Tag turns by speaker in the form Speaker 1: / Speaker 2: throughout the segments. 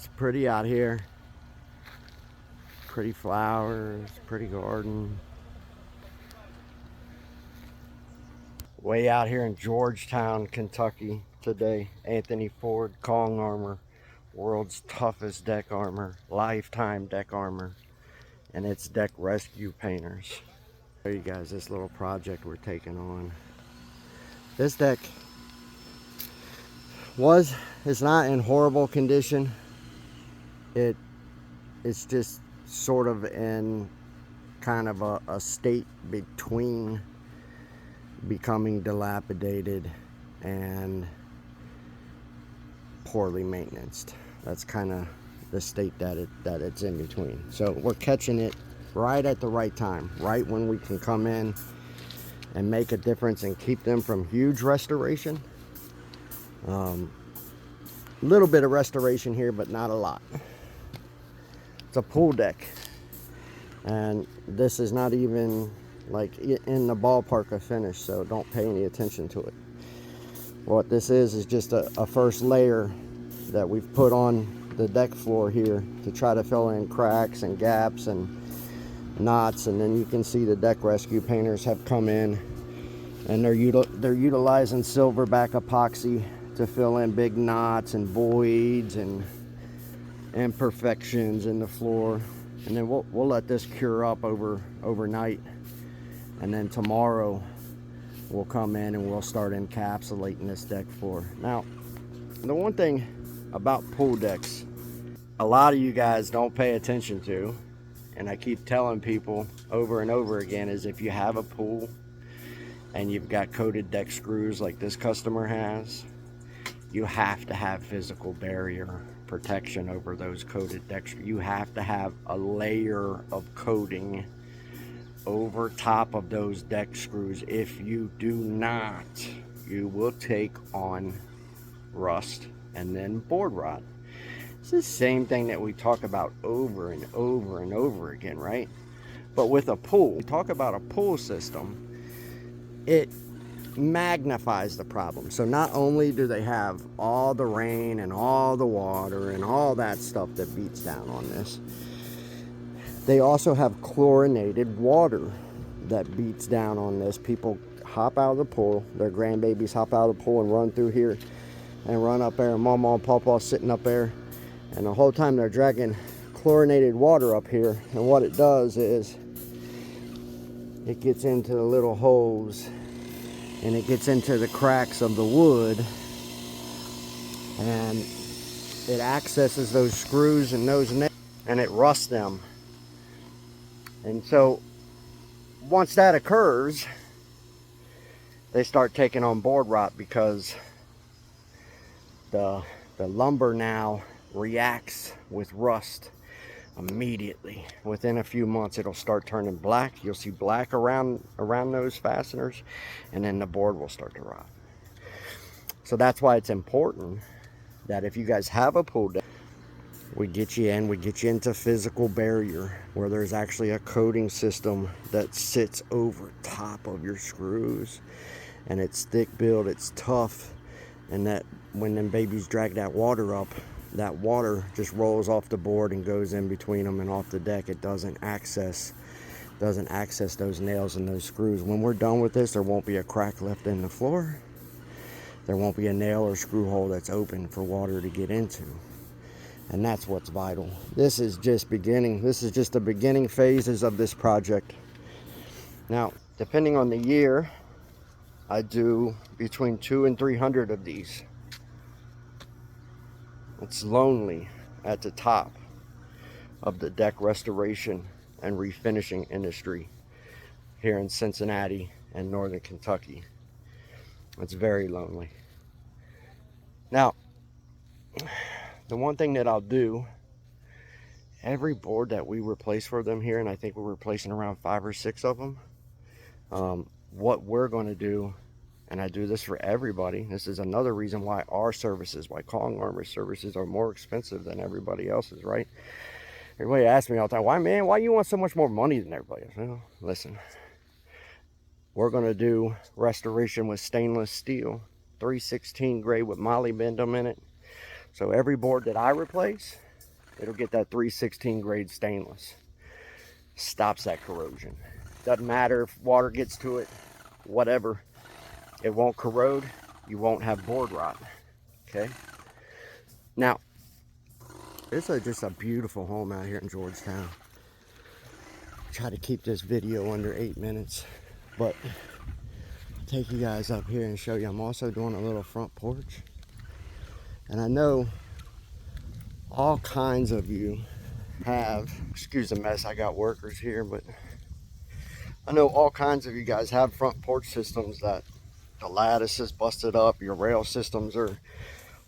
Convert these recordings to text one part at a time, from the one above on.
Speaker 1: It's pretty out here. Pretty flowers, pretty garden. Way out here in Georgetown, Kentucky today. Anthony Ford Kong armor, world's toughest deck armor, lifetime deck armor, and it's deck rescue painters. Show you guys this little project we're taking on. This deck it's not in horrible condition. It's just sort of in kind of a state between becoming dilapidated and poorly maintained. That's kind of the state that it's in between. So we're catching it right at the right time, right when we can come in and make a difference and keep them from huge restoration. Little bit of restoration here, but not a lot. It's a pool deck, and this is not even like in the ballpark of finish, so don't pay any attention to it. What this is just a first layer that we've put on the deck floor here to try to fill in cracks and gaps and knots. And then you can see the deck rescue painters have come in, and they're utilizing silverback epoxy to fill in big knots and voids and imperfections in the floor. And then we'll let this cure up overnight, and then tomorrow we'll come in and we'll start encapsulating this deck floor. Now, the one thing about pool decks a lot of you guys don't pay attention to, and I keep telling people over and over again, is if you have a pool and you've got coated deck screws like this customer has, you have to have physical barrier protection over those coated deck screws. You have to have a layer of coating over top of those deck screws. If you do not, you will take on rust and then board rot. It's the same thing that we talk about over and over and over again, right? But with a pool, we talk about a pool system, it magnifies the problem. So not only do they have all the rain and all the water and all that stuff that beats down on this, they also have chlorinated water that beats down on this. People hop out of the pool, their grandbabies hop out of the pool and run through here and run up there, and mama and papa sitting up there, and the whole time they're dragging chlorinated water up here. And what it does is it gets into the little holes and it gets into the cracks of the wood, and it accesses those screws and those nails, and it rusts them. And so once that occurs, they start taking on board rot, because the lumber now reacts with rust immediately. Within a few months, it'll start turning black. You'll see black around those fasteners, and then the board will start to rot. So that's why it's important that if you guys have a pool deck, we get you into physical barrier, where there's actually a coating system that sits over top of your screws, and it's thick built, it's tough, and that when them babies drag that water up, that water just rolls off the board and goes in between them and off the deck. It doesn't access those nails and those screws. When we're done with this, there won't be a crack left in the floor. There won't be a nail or screw hole that's open for water to get into. And that's what's vital. This is just beginning. This is just the beginning phases of this project. Now, depending on the year, I do between 200 and 300 of these. It's lonely at the top of the deck restoration and refinishing industry here in Cincinnati and northern Kentucky. It's very lonely. Now, the one thing that I'll do, every board that we replace for them here, and I think we're replacing around 5 or 6 of them, what we're going to do, and I do this for everybody, this is another reason why our services, why Kong Armor services are more expensive than everybody else's, right? Everybody asks me all the time, why you want so much more money than everybody else? Well, listen, we're going to do restoration with stainless steel, 316 grade with molybdenum in it. So every board that I replace, It'll get that 316 grade stainless. Stops that corrosion. Doesn't matter if water gets to it, whatever. It won't corrode. You won't have board rot. Okay. Now, this is just a beautiful home out here in Georgetown. Try to keep this video under 8 minutes, but I'll take you guys up here and show you. I'm also doing a little front porch, and I know all kinds of you have, excuse the mess, I got workers here, but I know all kinds of you guys have front porch systems that the lattice is busted up, your rail systems are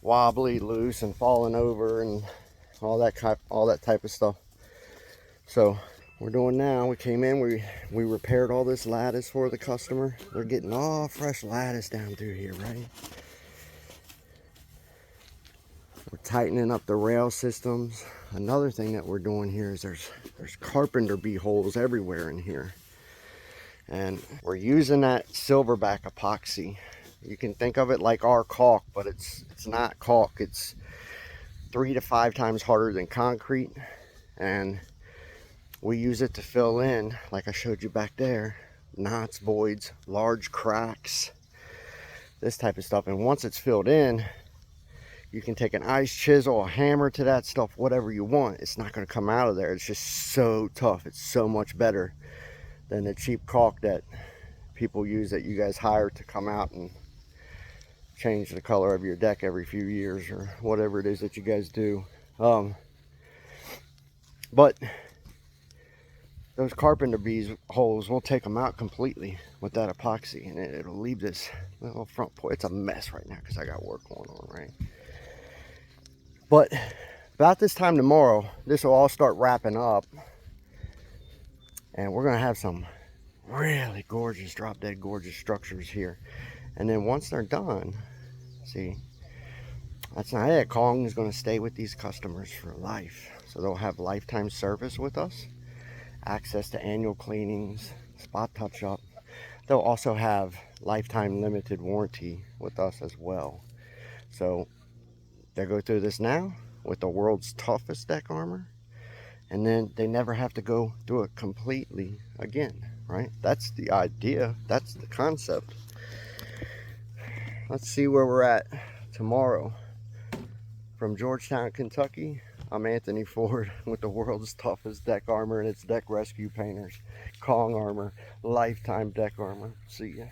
Speaker 1: wobbly, loose, and falling over, and all that type of stuff. So we're doing now, we came in, we repaired all this lattice for the customer. They're getting all fresh lattice down through here, right? We're tightening up the rail systems. Another thing that we're doing here is there's carpenter bee holes everywhere in here. And we're using that silverback epoxy. You can think of it like our caulk, but it's not caulk. It's 3 to 5 times harder than concrete. And we use it to fill in, like I showed you back there, knots, voids, large cracks, this type of stuff. And once it's filled in, you can take an ice chisel, a hammer to that stuff, whatever you want. It's not going to come out of there. It's just so tough. It's so much better than the cheap caulk that people use, that you guys hire to come out and change the color of your deck every few years or whatever it is that you guys do. But those carpenter bees holes, we'll take them out completely with that epoxy, and it'll leave this little front porch. It's a mess right now because I got work going on, right? But about this time tomorrow, this will all start wrapping up, and we're gonna have some really gorgeous, drop dead gorgeous structures here. And then once they're done, see, that's not it. Kong is gonna stay with these customers for life. So they'll have lifetime service with us, access to annual cleanings, spot touch up. They'll also have lifetime limited warranty with us as well. So they go through this now with the world's toughest deck armor, and then they never have to go through it completely again, right? That's the idea. That's the concept. Let's see where we're at tomorrow. From Georgetown, Kentucky, I'm Anthony Ford with the world's toughest deck armor, and it's Deck Rescue Painters, Kong Armor, lifetime deck armor. See ya.